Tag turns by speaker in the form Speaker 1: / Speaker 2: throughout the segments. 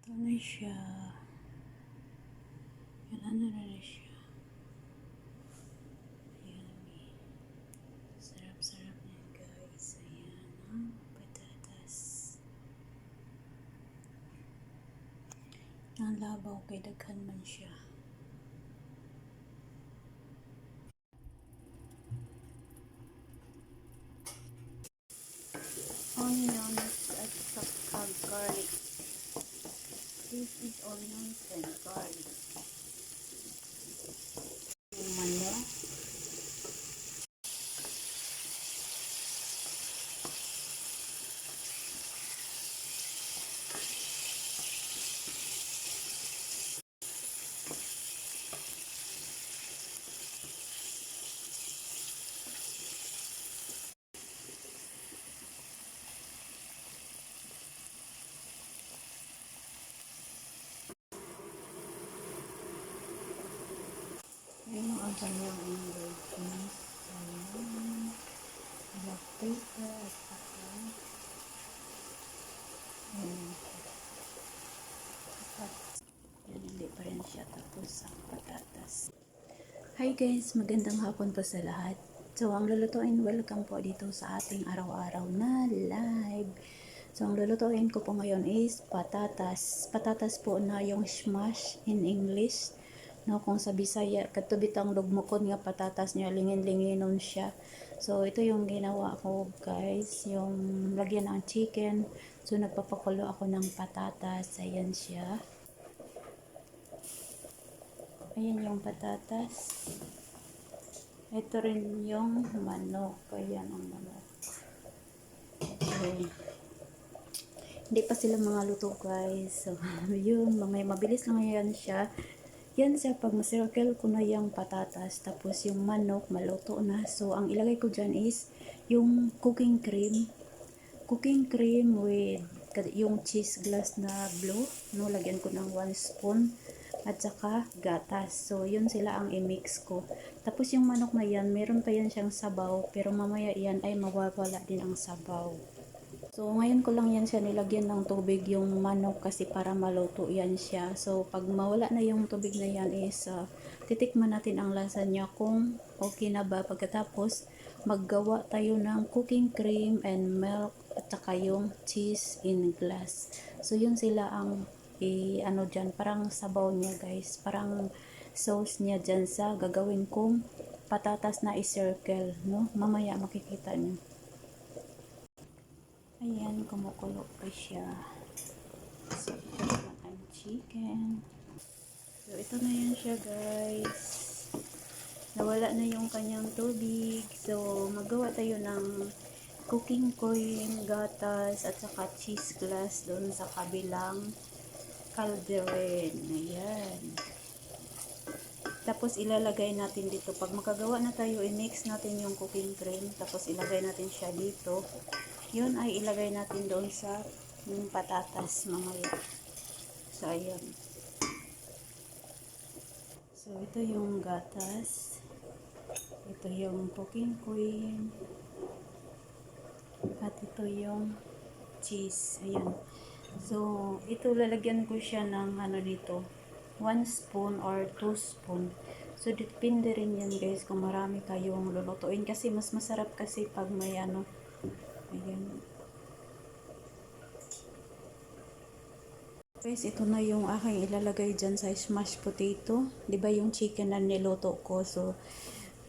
Speaker 1: Ano na siya. Yan, ano na siya. Ayan. Sarap-sarap niyan guys. Ayan, ang patatas. Ang labaw kay daghan man siya. Onions at saka garlic. This is onions and garlic. Yung manok. Yung mga kanyang ingredients. Ayan. Black pepper at saka ayan. Yan, hindi pa rin siya tapos ang patatas. Hi guys, magandang hapon po sa lahat. So, ang lulutuin, welcome po dito sa ating araw-araw na live. So, ang lulutuin ko po ngayon is patatas. Patatas po na yung smash in English. No, kung sa Bisaya, katubitang lugmukon nga patatas niya, lingin-linginon siya. So, ito yung ginawa ko guys, yung lagyan ng chicken. So, nagpapakulo ako ng patatas. Ayan siya. Ayan yung patatas. Ito rin yung manok. Ayan ang manok. Okay. Hindi pa sila mga luto guys. So, yun. Mabilis lang yan siya. Yan siya pag masircle ko na yung patatas. Tapos yung manok maluto na. So, ang ilagay ko dyan is yung cooking cream. Cooking cream with yung cheese glass na blue. No, lagyan ko ng 1 spoon. At saka gatas. So, yun sila ang i-mix ko. Tapos yung manok na yan, meron pa yan siyang sabaw. Pero mamaya yan ay mawawala din ang sabaw. So, ngayon ko lang yan siya nilagyan ng tubig yung manok kasi para maluto yan siya. So, pag mawala na yung tubig na yan is titikman natin ang lasa niya kung okay na ba. Pagkatapos, maggawa tayo ng cooking cream and milk at saka yung cheese in glass. So, yun sila ang ano dyan, parang sabaw niya guys. Parang sauce niya dyan sa gagawin kong patatas na i-circle. No? Mamaya makikita niyo. Ayan, kumukulo pa siya. So, ito naman ang chicken. So, ito na yan siya, guys. Nawala na yung kanyang tubig. So, magawa tayo ng cooking coin, gatas, at saka cheese glass doon sa kabilang calderen. Ayan. Tapos, ilalagay natin dito. Pag makagawa na tayo, i-mix natin yung cooking cream. Tapos, ilagay natin siya dito. Yun ay ilagay natin doon sa yung patatas mamaya. So, ayan. So, ito yung gatas. Ito yung cooking cream. At ito yung cheese. Ayan. So, ito lalagyan ko siya ng ano dito. 1 spoon or 2 spoon. So, depende rin yan guys kung marami kayong lulutuin. Kasi mas masarap kasi pag may ano. Ayan. Guys, ito na yung aking ilalagay dyan sa smashed potato. Diba yung chicken na niluto ko? So,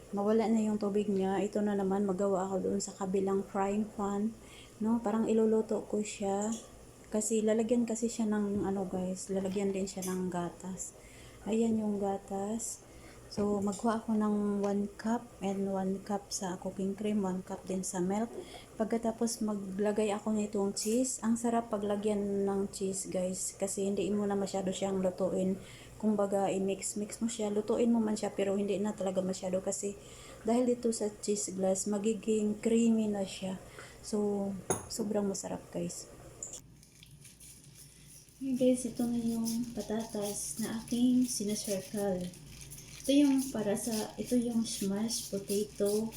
Speaker 1: mawala na yung tubig niya. Ito na naman, magawa ako doon sa kabilang frying pan. No? Parang iluluto ko siya. Kasi lalagyan kasi siya ng ano guys, lalagyan din siya ng gatas. Ayan yung gatas. So, magkuha ako ng 1 cup and 1 cup sa cooking cream, 1 cup din sa milk. Pagkatapos maglagay ako nitong cheese. Ang sarap paglagyan ng cheese guys kasi hindi mo na masyado siyang lutuin. Kumbaga, i-mix mo siya. Lutuin mo man siya pero hindi na talaga masyado kasi dahil dito sa cheese glass, magiging creamy na siya. So, sobrang masarap guys. Hey guys, ito na yung patatas na aking sinacircle. Ito yung ito yung smashed potato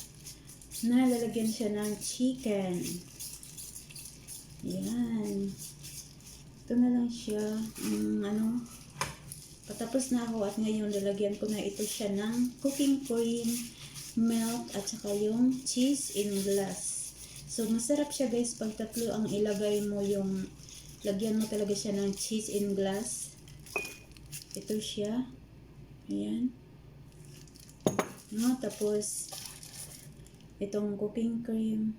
Speaker 1: na lalagyan siya ng chicken. Ayan. Ito na lang siya. Patapos na ako at ngayon lalagyan ko na ito siya ng cooking cream, milk, at saka yung cheese in glass. So, masarap siya guys pag tatlo ang ilagay mo yung, lagyan mo talaga siya ng cheese in glass. Ito siya. Ayan. No, tapos, itong cooking cream,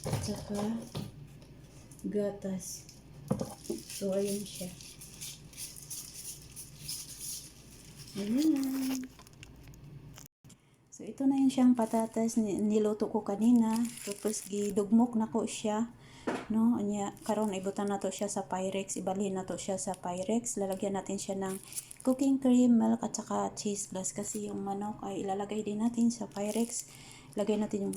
Speaker 1: at saka gatas. So, ayun siya. Ayan. So, ito na yung siyang patatas niluto ko kanina. Tapos, gidugmok na ko siya. No, anya karon ibutan na to siya sa Pyrex. Ibalhin na to siya sa Pyrex. Lalagyan natin siya ng cooking cream, milk, at saka cheese glass. Kasi yung manok ay ilalagay din natin sa Pyrex. Lagay natin yung